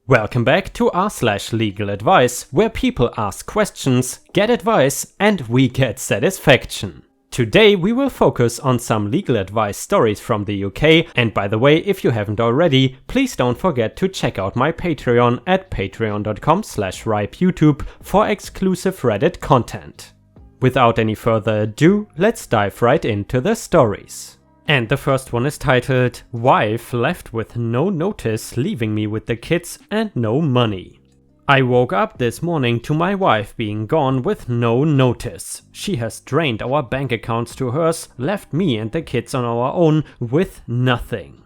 Welcome back to r/LegalAdvice, where people ask questions, get advice, and we get satisfaction. Today we will focus on some legal advice stories from the UK, and by the way, if you haven't already, please don't forget to check out my Patreon at patreon.com/ripeyoutube for exclusive Reddit content. Without any further ado, let's dive right into the stories. And the first one is titled, "Wife left with no notice, leaving me with the kids and no money." I woke up this morning to my wife being gone with no notice. She has drained our bank accounts to hers, left me and the kids on our own with nothing.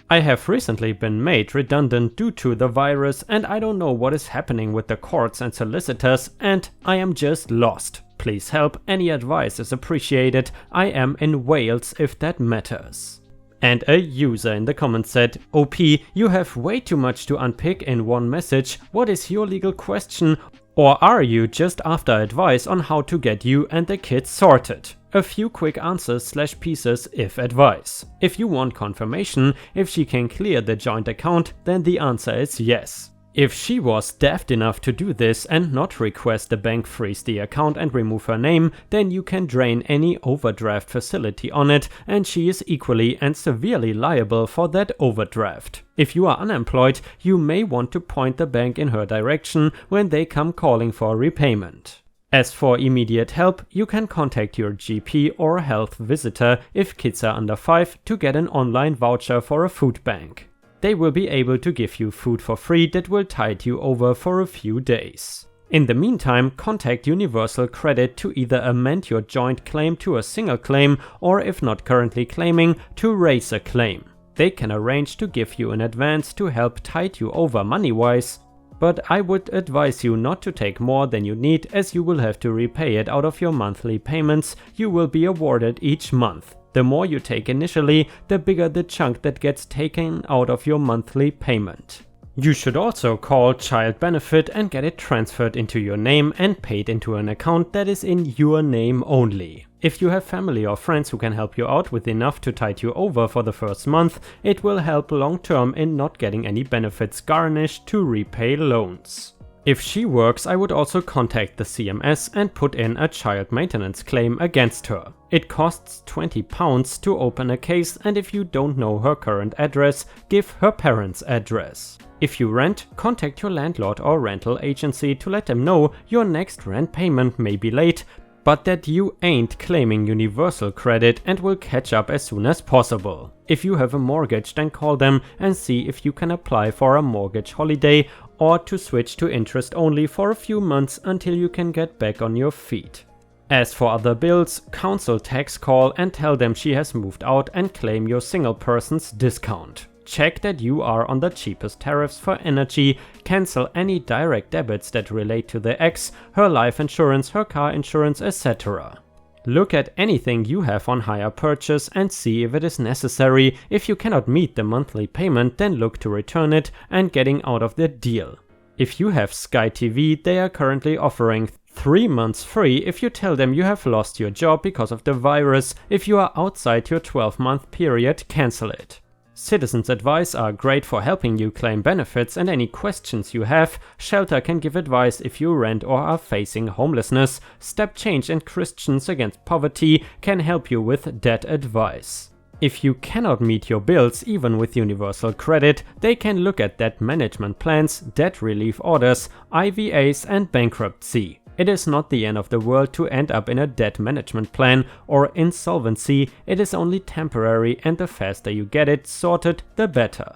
I have recently been made redundant due to the virus, and I don't know what is happening with the courts and solicitors, and I am just lost. Please help, any advice is appreciated. I am in Wales if that matters. And a user in the comments said, "OP, you have way too much to unpick in one message. What is your legal question? Or are you just after advice on how to get you and the kids sorted? A few quick answers/pieces if advice. If you want confirmation if she can clear the joint account, then the answer is yes. If she was daft enough to do this and not request the bank freeze the account and remove her name, then you can drain any overdraft facility on it, and she is equally and severely liable for that overdraft. If you are unemployed, you may want to point the bank in her direction when they come calling for repayment. As for immediate help, you can contact your GP or health visitor if kids are under 5 to get an online voucher for a food bank. They will be able to give you food for free that will tide you over for a few days. In the meantime, contact Universal Credit to either amend your joint claim to a single claim, or if not currently claiming, to raise a claim. They can arrange to give you an advance to help tide you over money-wise, but I would advise you not to take more than you need, as you will have to repay it out of your monthly payments you will be awarded each month. The more you take initially, the bigger the chunk that gets taken out of your monthly payment. You should also call Child Benefit and get it transferred into your name and paid into an account that is in your name only. If you have family or friends who can help you out with enough to tide you over for the first month, it will help long term in not getting any benefits garnished to repay loans. If she works, I would also contact the CMS and put in a child maintenance claim against her. It costs £20 to open a case, and if you don't know her current address, give her parents' address. If you rent, contact your landlord or rental agency to let them know your next rent payment may be late, but that you ain't claiming Universal Credit and will catch up as soon as possible. If you have a mortgage, then call them and see if you can apply for a mortgage holiday or to switch to interest only for a few months until you can get back on your feet. As for other bills, council tax call and tell them she has moved out and claim your single person's discount. Check that you are on the cheapest tariffs for energy, cancel any direct debits that relate to the ex, her life insurance, her car insurance, etc. Look at anything you have on hire purchase and see if it is necessary. If you cannot meet the monthly payment, then look to return it and getting out of the deal. If you have Sky TV, they are currently offering 3 months free if you tell them you have lost your job because of the virus. If you are outside your 12-month period, cancel it. Citizens Advice are great for helping you claim benefits and any questions you have. Shelter can give advice if you rent or are facing homelessness. Step Change and Christians Against Poverty can help you with debt advice. If you cannot meet your bills even with Universal Credit, they can look at debt management plans, debt relief orders, IVAs and bankruptcy. It is not the end of the world to end up in a debt management plan or insolvency. It is only temporary, and the faster you get it sorted, the better.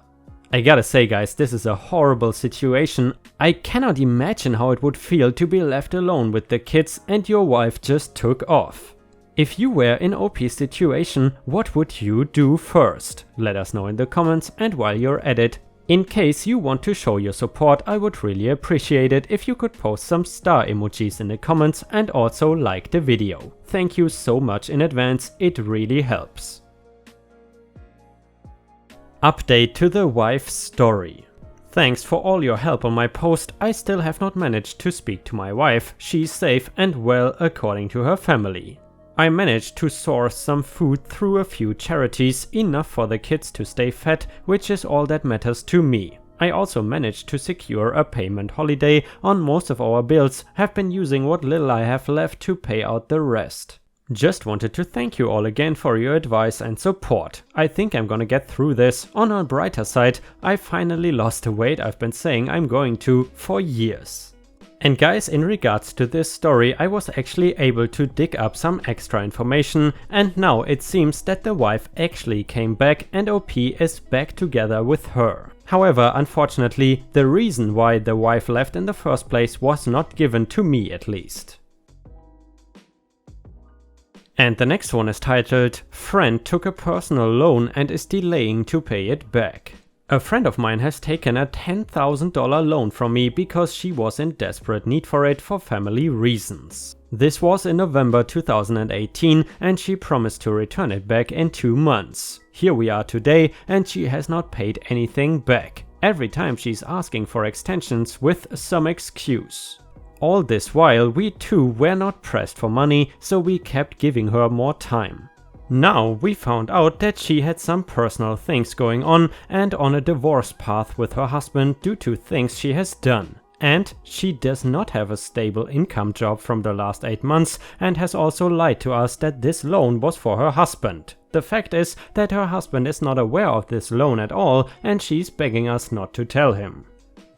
I gotta say guys, this is a horrible situation. I cannot imagine how it would feel to be left alone with the kids and your wife just took off. If you were in OP's situation, what would you do first? Let us know in the comments, and while you're at it, in case you want to show your support, I would really appreciate it if you could post some star emojis in the comments and also like the video. Thank you so much in advance, it really helps. Update to the wife's story. Thanks for all your help on my post. I still have not managed to speak to my wife. She's safe and well according to her family. I managed to source some food through a few charities, enough for the kids to stay fed, which is all that matters to me. I also managed to secure a payment holiday on most of our bills, have been using what little I have left to pay out the rest. Just wanted to thank you all again for your advice and support. I think I'm gonna get through this. On a brighter side, I finally lost the weight I've been saying I'm going to for years. And guys, in regards to this story, I was actually able to dig up some extra information, and now it seems that the wife actually came back and OP is back together with her. However, unfortunately, the reason why the wife left in the first place was not given to me at least. And the next one is titled, "Friend took a personal loan and is delaying to pay it back." A friend of mine has taken a $10,000 loan from me because she was in desperate need for it for family reasons. This was in November 2018 and she promised to return it back in 2 months. Here we are today and she has not paid anything back. Every time she's asking for extensions with some excuse. All this while we too were not pressed for money, so we kept giving her more time. Now we found out that she had some personal things going on and on a divorce path with her husband due to things she has done. And she does not have a stable income job from the last 8 months and has also lied to us that this loan was for her husband. The fact is that her husband is not aware of this loan at all and she's begging us not to tell him.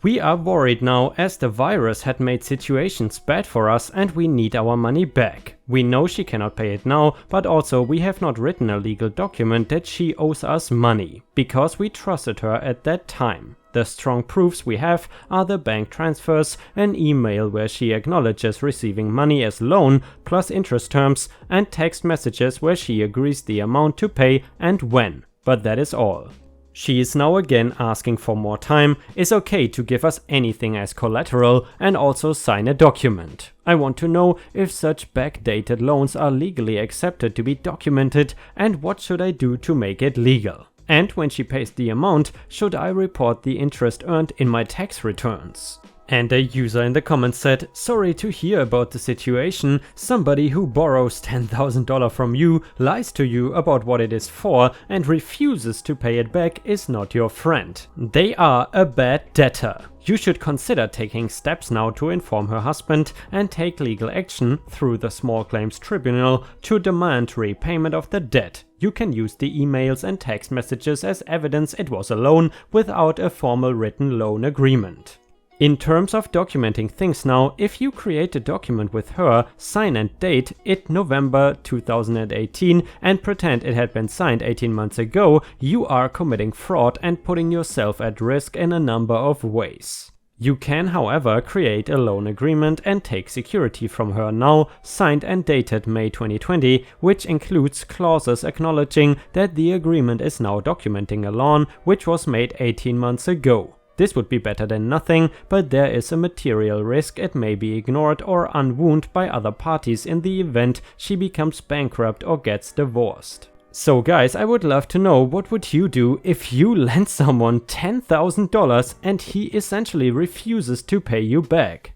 We are worried now as the virus had made situations bad for us and we need our money back. We know she cannot pay it now, but also we have not written a legal document that she owes us money, because we trusted her at that time. The strong proofs we have are the bank transfers, an email where she acknowledges receiving money as loan plus interest terms, and text messages where she agrees the amount to pay and when, but that is all. She is now again asking for more time, is okay to give us anything as collateral and also sign a document. I want to know if such backdated loans are legally accepted to be documented and what should I do to make it legal. And when she pays the amount, should I report the interest earned in my tax returns? And a user in the comments said, "Sorry to hear about the situation. Somebody who borrows $10,000 from you, lies to you about what it is for and refuses to pay it back is not your friend. They are a bad debtor. You should consider taking steps now to inform her husband and take legal action through the Small Claims Tribunal to demand repayment of the debt. You can use the emails and text messages as evidence it was a loan without a formal written loan agreement." In terms of documenting things now, if you create a document with her, sign and date it November 2018 and pretend it had been signed 18 months ago, you are committing fraud and putting yourself at risk in a number of ways. You can, however, create a loan agreement and take security from her now, signed and dated May 2020, which includes clauses acknowledging that the agreement is now documenting a loan which was made 18 months ago. This would be better than nothing, but there is a material risk it may be ignored or unwound by other parties in the event she becomes bankrupt or gets divorced. So guys, I would love to know, what would you do if you lend someone $10,000 and he essentially refuses to pay you back?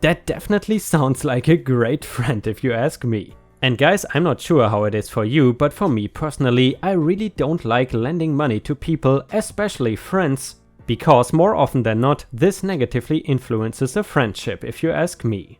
That definitely sounds like a great friend if you ask me. And guys, I'm not sure how it is for you, but for me personally, I really don't like lending money to people, especially friends, because more often than not, this negatively influences a friendship if you ask me.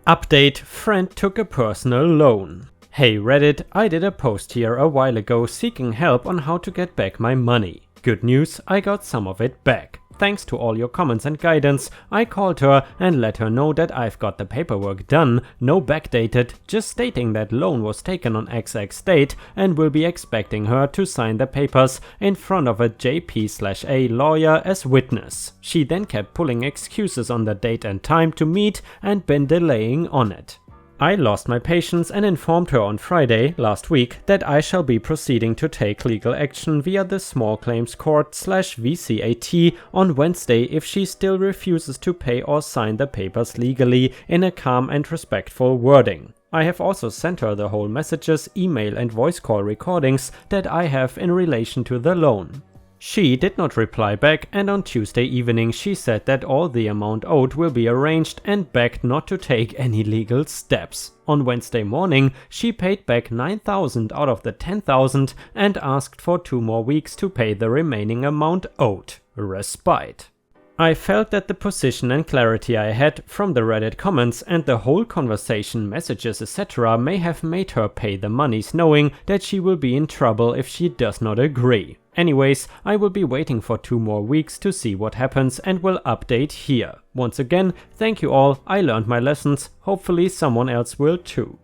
Update: friend took a personal loan. Hey Reddit, I did a post here a while ago seeking help on how to get back my money. Good news, I got some of it back. Thanks to all your comments and guidance, I called her and let her know that I've got the paperwork done, no backdated, just stating that loan was taken on XX date and will be expecting her to sign the papers in front of a JP/A lawyer as witness. She then kept pulling excuses on the date and time to meet and been delaying on it. I lost my patience and informed her on Friday, last week, that I shall be proceeding to take legal action via the Small Claims Court/VCAT on Wednesday if she still refuses to pay or sign the papers legally in a calm and respectful wording. I have also sent her the whole messages, email and voice call recordings that I have in relation to the loan. She did not reply back, and on Tuesday evening she said that all the amount owed will be arranged and begged not to take any legal steps. On Wednesday morning she paid back 9,000 out of the 10,000 and asked for 2 more weeks to pay the remaining amount owed. Respite. I felt that the position and clarity I had from the Reddit comments and the whole conversation, messages, etc. may have made her pay the monies, knowing that she will be in trouble if she does not agree. Anyways, I will be waiting for 2 more weeks to see what happens and will update here. Once again, thank you all, I learned my lessons, hopefully someone else will too.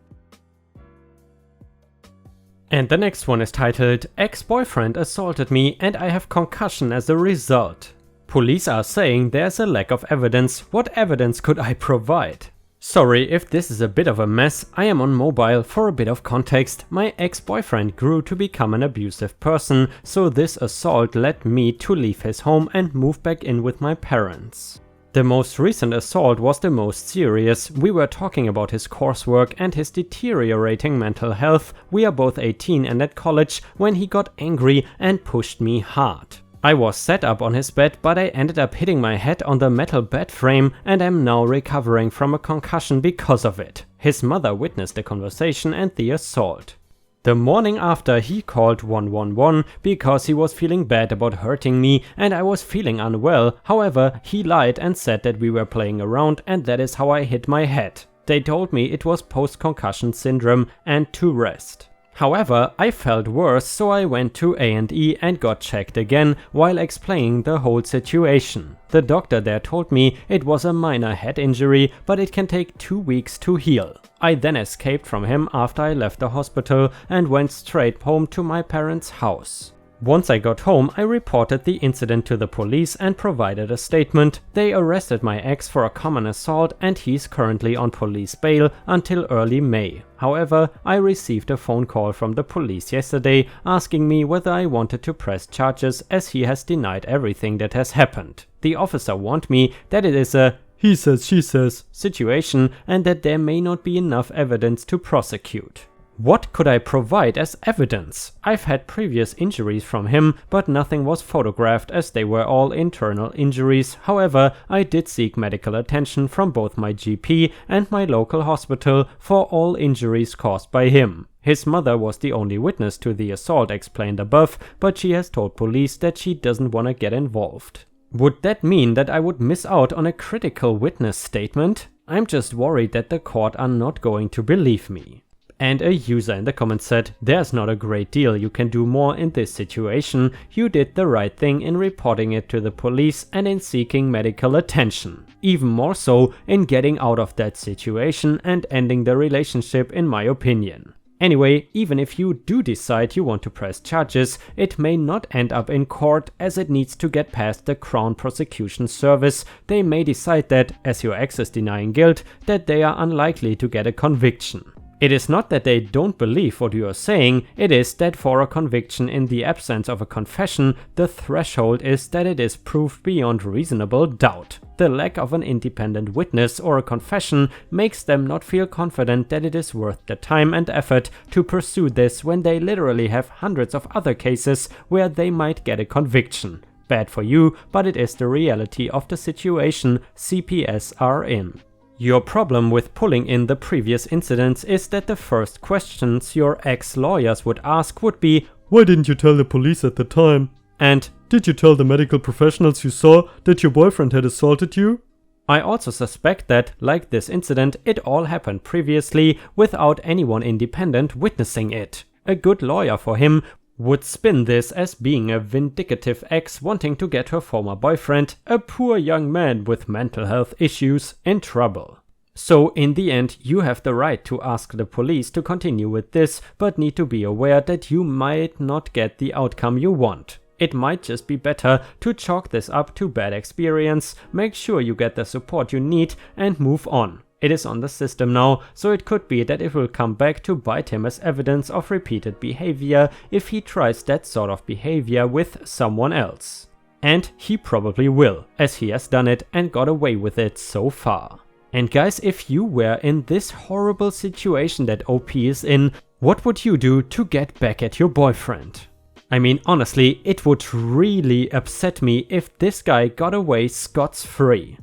And the next one is titled, Ex-boyfriend assaulted me and I have concussion as a result. Police are saying there's a lack of evidence. What evidence could I provide? Sorry if this is a bit of a mess, I am on mobile. For a bit of context, my ex-boyfriend grew to become an abusive person, so this assault led me to leave his home and move back in with my parents. The most recent assault was the most serious. We were talking about his coursework and his deteriorating mental health. We are both 18 and at college when he got angry and pushed me hard. I was sat up on his bed, but I ended up hitting my head on the metal bed frame and am now recovering from a concussion because of it. His mother witnessed the conversation and the assault. The morning after he called 111 because he was feeling bad about hurting me and I was feeling unwell. However, he lied and said that we were playing around and that is how I hit my head. They told me it was post-concussion syndrome and to rest. However, I felt worse, so I went to A&E and got checked again while explaining the whole situation. The doctor there told me it was a minor head injury, but it can take 2 weeks to heal. I then escaped from him after I left the hospital and went straight home to my parents' house. Once I got home, I reported the incident to the police and provided a statement. They arrested my ex for a common assault and he's currently on police bail until early May. However, I received a phone call from the police yesterday asking me whether I wanted to press charges as he has denied everything that has happened. The officer warned me that it is a he says she says situation and that there may not be enough evidence to prosecute. What could I provide as evidence? I've had previous injuries from him, but nothing was photographed as they were all internal injuries. However, I did seek medical attention from both my GP and my local hospital for all injuries caused by him. His mother was the only witness to the assault explained above, but she has told police that she doesn't want to get involved. Would that mean that I would miss out on a critical witness statement? I'm just worried that the court are not going to believe me. And a user in the comments said, there's not a great deal you can do more in this situation. You did the right thing in reporting it to the police and in seeking medical attention. Even more so in getting out of that situation and ending the relationship, in my opinion. Anyway, even if you do decide you want to press charges, it may not end up in court as it needs to get past the Crown Prosecution Service. They may decide that, as your ex is denying guilt, that they are unlikely to get a conviction. It is not that they don't believe what you are saying, it is that for a conviction in the absence of a confession, the threshold is that it is proved beyond reasonable doubt. The lack of an independent witness or a confession makes them not feel confident that it is worth the time and effort to pursue this when they literally have hundreds of other cases where they might get a conviction. Bad for you, but it is the reality of the situation CPS are in. Your problem with pulling in the previous incidents is that the first questions your ex-lawyers would ask would be, why didn't you tell the police at the time? And did you tell the medical professionals you saw that your boyfriend had assaulted you? I also suspect that, like this incident, it all happened previously without anyone independent witnessing it. A good lawyer for him would spin this as being a vindictive ex wanting to get her former boyfriend, a poor young man with mental health issues, in trouble. So in the end, you have the right to ask the police to continue with this, but need to be aware that you might not get the outcome you want. It might just be better to chalk this up to bad experience, make sure you get the support you need and move on. It is on the system now, so it could be that it will come back to bite him as evidence of repeated behavior if he tries that sort of behavior with someone else. And he probably will, as he has done it and got away with it so far. And guys, if you were in this horrible situation that OP is in, what would you do to get back at your boyfriend? I mean, honestly, it would really upset me if this guy got away scot-free.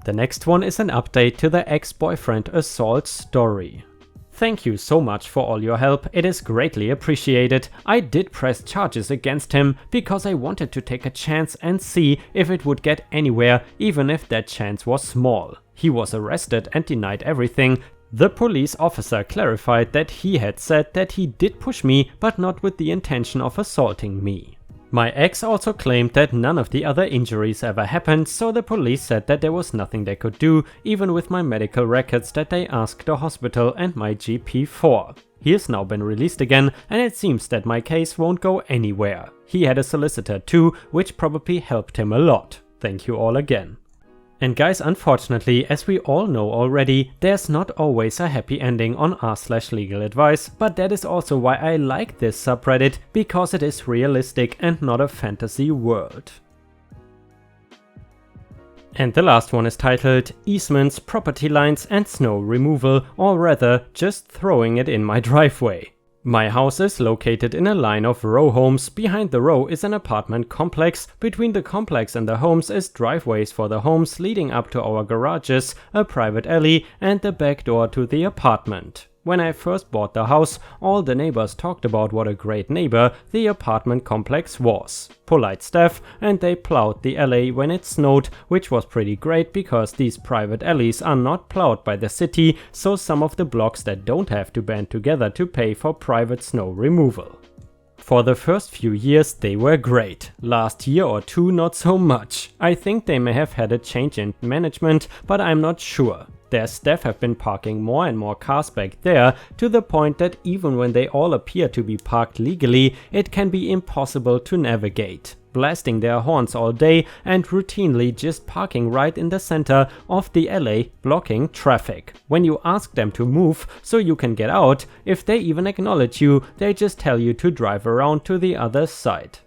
The next one is an update to the ex-boyfriend assault story. Thank you so much for all your help, it is greatly appreciated. I did press charges against him because I wanted to take a chance and see if it would get anywhere, even if that chance was small. He was arrested and denied everything. The police officer clarified that he had said that he did push me, but not with the intention of assaulting me. My ex also claimed that none of the other injuries ever happened, so the police said that there was nothing they could do, even with my medical records that they asked the hospital and my GP for. He has now been released again, and it seems that my case won't go anywhere. He had a solicitor too, which probably helped him a lot. Thank you all again. And guys, unfortunately, as we all know already, there's not always a happy ending on r/LegalAdvice, but that is also why I like this subreddit, because it is realistic and not a fantasy world. And the last one is titled Easements, Property Lines and Snow Removal, or rather, just throwing it in my driveway. My house is located in a line of row homes. Behind the row is an apartment complex. Between the complex and the homes is driveways for the homes leading up to our garages, a private alley and the back door to the apartment. When I first bought the house, all the neighbors talked about what a great neighbor the apartment complex was. Polite staff, and they plowed the alley when it snowed, which was pretty great because these private alleys are not plowed by the city, so some of the blocks that don't have to band together to pay for private snow removal. For the first few years they were great, last year or two not so much. I think they may have had a change in management, but I'm not sure. Their staff have been parking more and more cars back there, to the point that even when they all appear to be parked legally, it can be impossible to navigate. Blasting their horns all day and routinely just parking right in the center of the alley, blocking traffic. When you ask them to move so you can get out, if they even acknowledge you, they just tell you to drive around to the other side.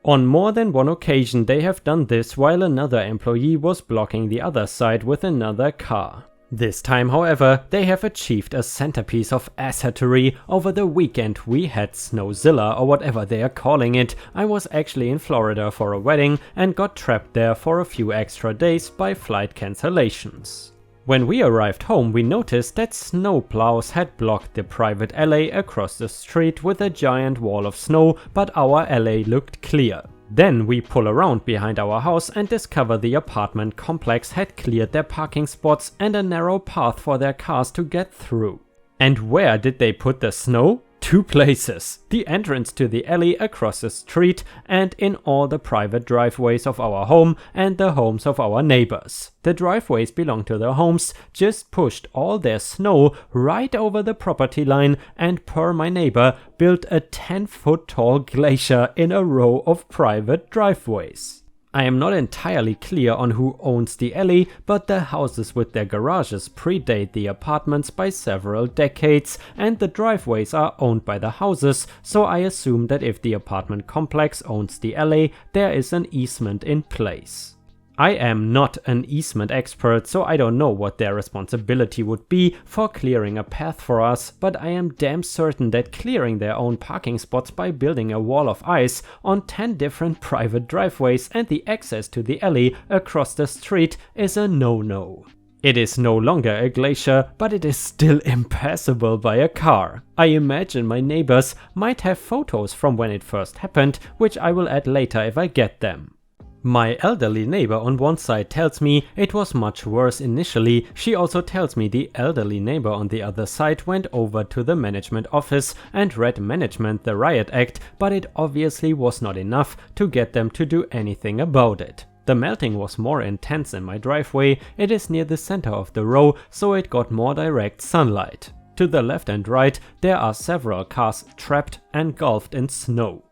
On more than one occasion they have done this while another employee was blocking the other side with another car. This time, however, they have achieved a centerpiece of assettery. Over the weekend we had Snowzilla, or whatever they are calling it. I was actually in Florida for a wedding and got trapped there for a few extra days by flight cancellations. When we arrived home, we noticed that snowplows had blocked the private alley across the street with a giant wall of snow, but our alley looked clear. Then we pull around behind our house and discover the apartment complex had cleared their parking spots and a narrow path for their cars to get through. And where did they put the snow? Two places. The entrance to the alley across the street and in all the private driveways of our home and the homes of our neighbors. The driveways belong to the homes, just pushed all their snow right over the property line and, per my neighbor, built a 10-foot tall glacier in a row of private driveways. I am not entirely clear on who owns the alley, but the houses with their garages predate the apartments by several decades, and the driveways are owned by the houses, so I assume that if the apartment complex owns the alley, there is an easement in place. I am not an easement expert, so I don't know what their responsibility would be for clearing a path for us, but I am damn certain that clearing their own parking spots by building a wall of ice on 10 different private driveways and the access to the alley across the street is a no-no. It is no longer a glacier, but it is still impassable by a car. I imagine my neighbors might have photos from when it first happened, which I will add later if I get them. My elderly neighbor on one side tells me it was much worse initially. She also tells me the elderly neighbor on the other side went over to the management office and read management the riot act, but it obviously was not enough to get them to do anything about it. The melting was more intense in my driveway. It is near the center of the row, so it got more direct sunlight. To the left and right there are several cars trapped and engulfed in snow.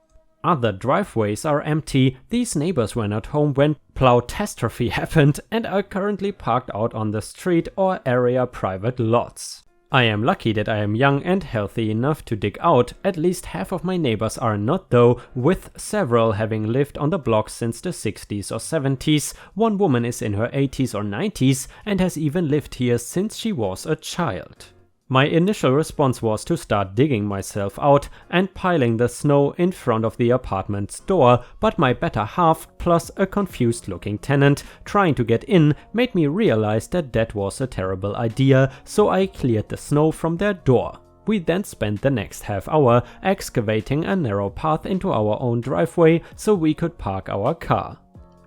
Other driveways are empty. These neighbors were not home when plowtastrophe happened and are currently parked out on the street or area private lots. I am lucky that I am young and healthy enough to dig out. At least half of my neighbors are not though, with several having lived on the block since the 60s or 70s. One woman is in her 80s or 90s and has even lived here since she was a child. My initial response was to start digging myself out and piling the snow in front of the apartment's door, but my better half plus a confused looking tenant trying to get in made me realize that that was a terrible idea, so I cleared the snow from their door. We then spent the next half hour excavating a narrow path into our own driveway so we could park our car.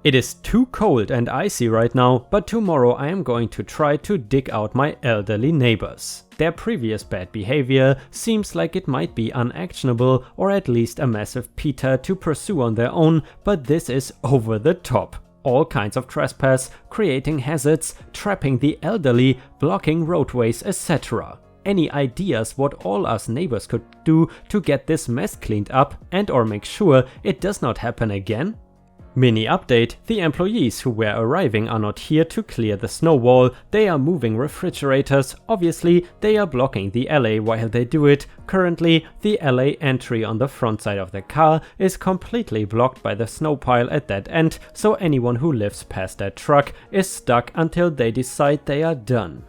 It is too cold and icy right now, but tomorrow I am going to try to dig out my elderly neighbors. Their previous bad behavior seems like it might be unactionable or at least a massive PETA to pursue on their own, but this is over the top. All kinds of trespass, creating hazards, trapping the elderly, blocking roadways, etc. Any ideas what all us neighbors could do to get this mess cleaned up and or make sure it does not happen again? Mini update, the employees who were arriving are not here to clear the snow wall, they are moving refrigerators, obviously they are blocking the alley while they do it. Currently, the alley entry on the front side of the car is completely blocked by the snow pile at that end, so anyone who lives past that truck is stuck until they decide they are done.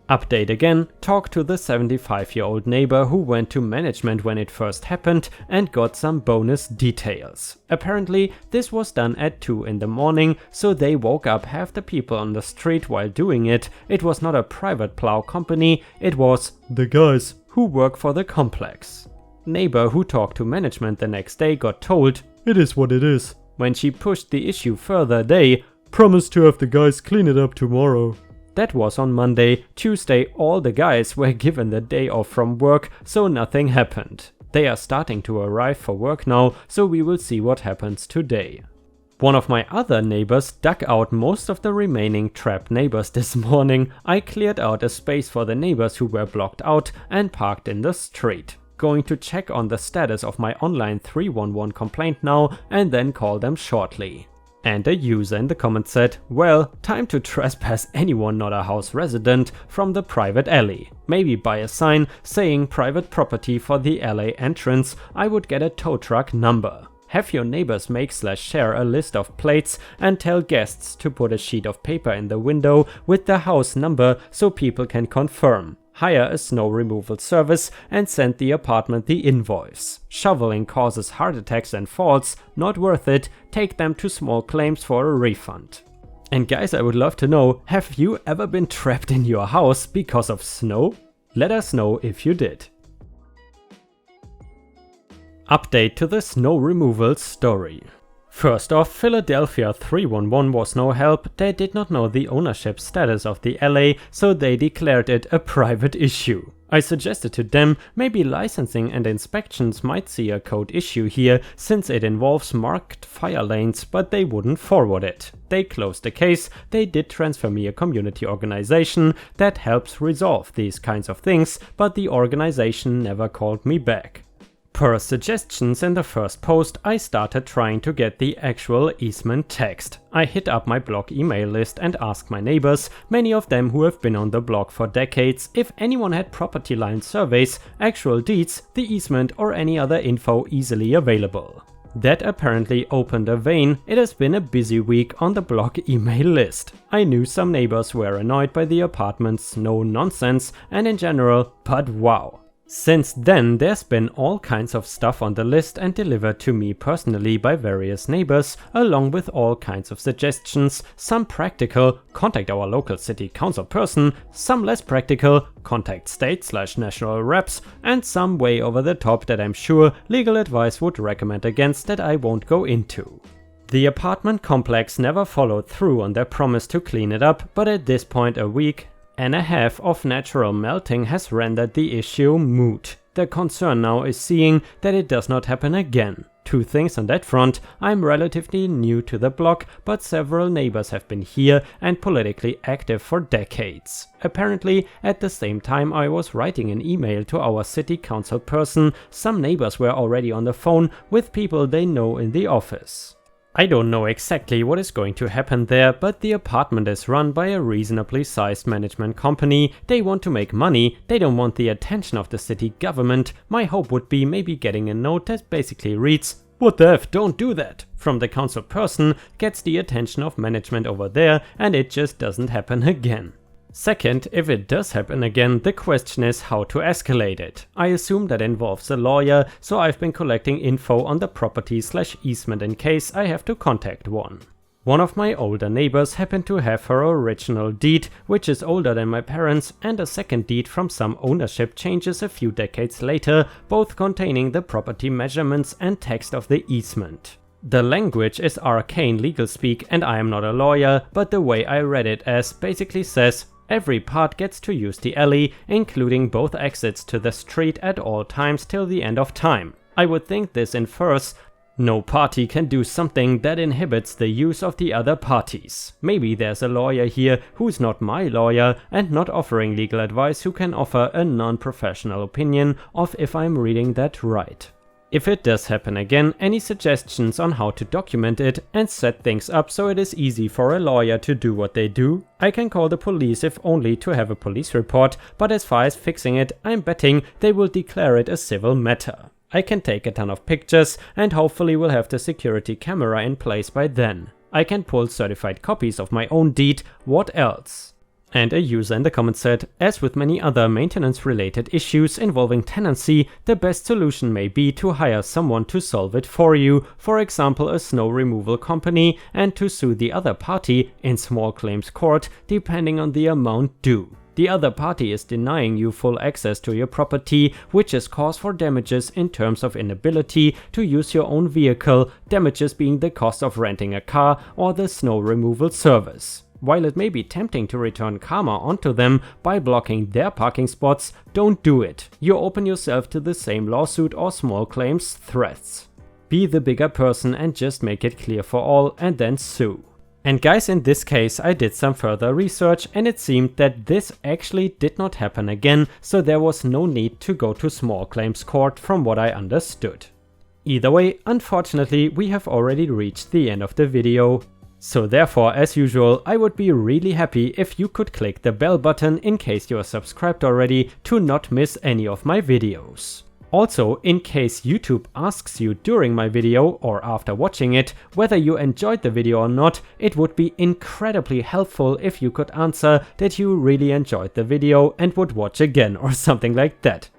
Update again, talk to the 75-year-old neighbor who went to management when it first happened and got some bonus details. Apparently this was done at 2 in the morning, so they woke up half the people on the street while doing it. It was not a private plow company, it was the guys who work for the complex. Neighbor who talked to management the next day got told, "It is what it is." When she pushed the issue further, they promised to have the guys clean it up tomorrow. That was on Monday. Tuesday all the guys were given the day off from work, so nothing happened. They are starting to arrive for work now, so we will see what happens today. One of my other neighbors dug out most of the remaining trapped neighbors this morning. I cleared out a space for the neighbors who were blocked out and parked in the street. Going to check on the status of my online 311 complaint now and then call them shortly. And a user in the comments said, "Well, time to trespass anyone not a house resident from the private alley. Maybe buy a sign saying private property for the alley entrance. I would get a tow truck number. Have your neighbors make/share a list of plates and tell guests to put a sheet of paper in the window with the house number so people can confirm. Hire a snow removal service and send the apartment the invoice. Shoveling causes heart attacks and falls, not worth it, take them to small claims for a refund." And guys, I would love to know, have you ever been trapped in your house because of snow? Let us know if you did. Update to the snow removal story. First off, Philadelphia 311 was no help. They did not know the ownership status of the alley, so they declared it a private issue. I suggested to them maybe licensing and inspections might see a code issue here since it involves marked fire lanes, but they wouldn't forward it. They closed the case. They did transfer me a community organization that helps resolve these kinds of things, but the organization never called me back. Per suggestions in the first post, I started trying to get the actual easement text. I hit up my blog email list and asked my neighbors, many of them who have been on the blog for decades, if anyone had property line surveys, actual deeds, the easement or any other info easily available. That apparently opened a vein. It has been a busy week on the blog email list. I knew some neighbors were annoyed by the apartment's no nonsense and in general, but wow. Since then, there's been all kinds of stuff on the list and delivered to me personally by various neighbors, along with all kinds of suggestions, some practical, contact our local city council person, some less practical, contact state/national reps, and some way over the top that I'm sure LegalAdvice would recommend against that I won't go into. The apartment complex never followed through on their promise to clean it up, but at this point a week and a half of natural melting has rendered the issue moot. The concern now is seeing that it does not happen again. Two things on that front: I'm relatively new to the block, but several neighbors have been here and politically active for decades. Apparently, at the same time I was writing an email to our city council person, some neighbors were already on the phone with people they know in the office. I don't know exactly what is going to happen there, but the apartment is run by a reasonably sized management company. They want to make money, they don't want the attention of the city government. My hope would be maybe getting a note that basically reads, "What the F, don't do that," from the council person, gets the attention of management over there, and it just doesn't happen again. Second, if it does happen again, the question is how to escalate it. I assume that involves a lawyer, so I've been collecting info on the property/easement in case I have to contact one. One of my older neighbors happened to have her original deed, which is older than my parents, and a second deed from some ownership changes a few decades later, both containing the property measurements and text of the easement. The language is arcane legal speak and I am not a lawyer, but the way I read it as basically says, every part gets to use the alley, including both exits to the street at all times till the end of time. I would think this infers no party can do something that inhibits the use of the other parties. Maybe there's a lawyer here who's not my lawyer and not offering legal advice who can offer a non-professional opinion of if I'm reading that right. If it does happen again, any suggestions on how to document it and set things up so it is easy for a lawyer to do what they do? I can call the police if only to have a police report, but as far as fixing it, I'm betting they will declare it a civil matter. I can take a ton of pictures and hopefully will have the security camera in place by then. I can pull certified copies of my own deed, what else? And a user in the comments said, as with many other maintenance related issues involving tenancy, the best solution may be to hire someone to solve it for you, for example a snow removal company, and to sue the other party in small claims court depending on the amount due. The other party is denying you full access to your property, which is cause for damages in terms of inability to use your own vehicle, damages being the cost of renting a car or the snow removal service. While it may be tempting to return karma onto them by blocking their parking spots, don't do it. You open yourself to the same lawsuit or small claims threats. Be the bigger person and just make it clear for all and then sue. And guys, in this case I did some further research and it seemed that this actually did not happen again, so there was no need to go to small claims court from what I understood. Either way, unfortunately we have already reached the end of the video. So therefore, as usual, I would be really happy if you could click the bell button in case you are subscribed already to not miss any of my videos. Also, in case YouTube asks you during my video or after watching it whether you enjoyed the video or not, it would be incredibly helpful if you could answer that you really enjoyed the video and would watch again or something like that.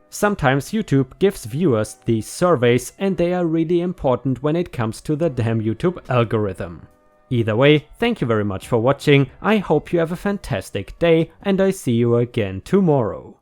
Sometimes YouTube gives viewers these surveys and they are really important when it comes to the damn YouTube algorithm. Either way, thank you very much for watching, I hope you have a fantastic day and I see you again tomorrow.